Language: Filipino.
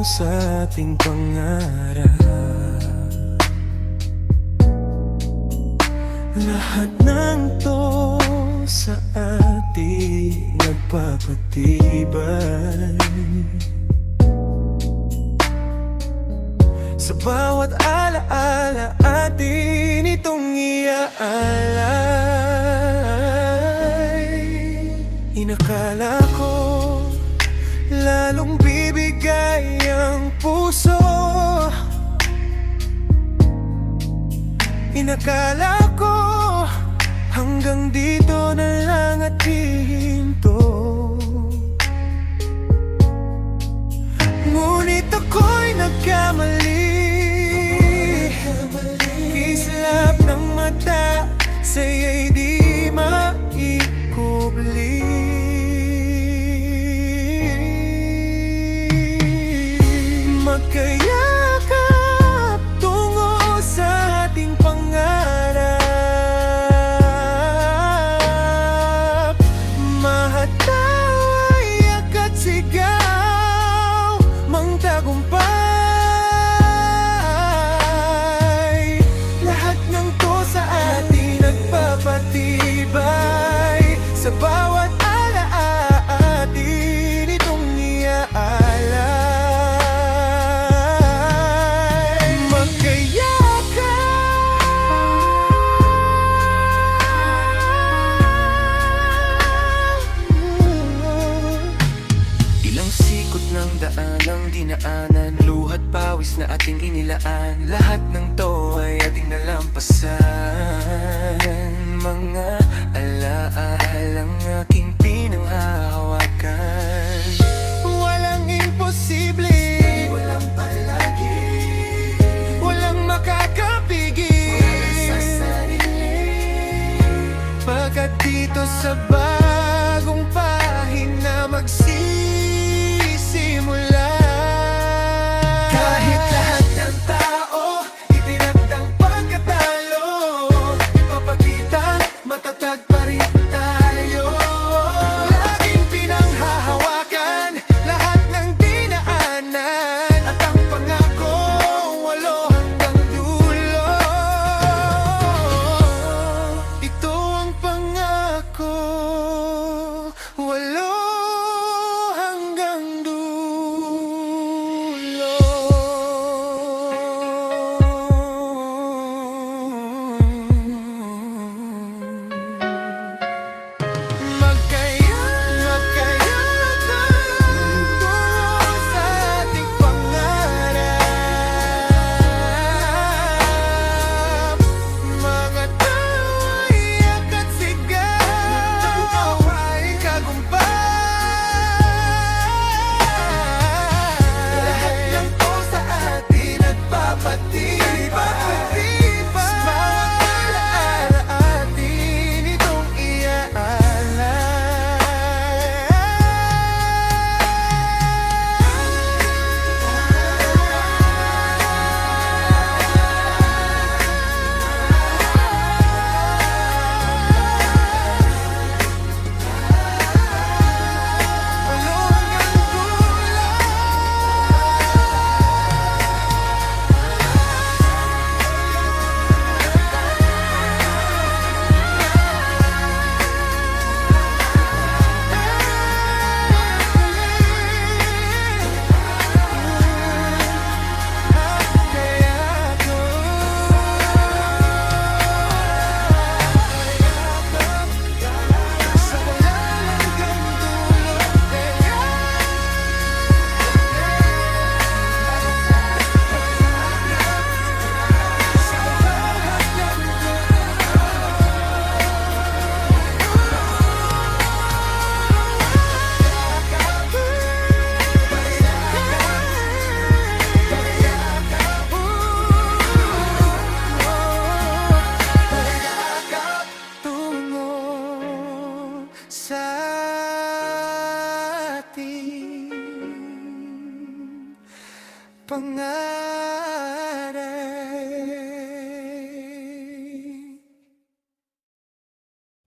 sa ating pangarap. Lahat ng to sa ating nagpapatibay. Sa bawat alaala atin itong iaalay. Inakala ko lalong bibigay ang puso. Inakala ko hanggang dito na lang at hihinto. Ngunit ako'y nagkamali. Kislap ng mata sa'yo'y di maikubli. Magkayakap tungo sa ating pangarap. Mahataway agad sigaw mang tagumpay. Lahat ng to sa ating nagpapatibay. Sa bawat alaatin itong iaalay. Ilang sikot ng daan ang dinaanan, luhat pawis na ating inilaan. Lahat ng to ay ating nalampasan. Mga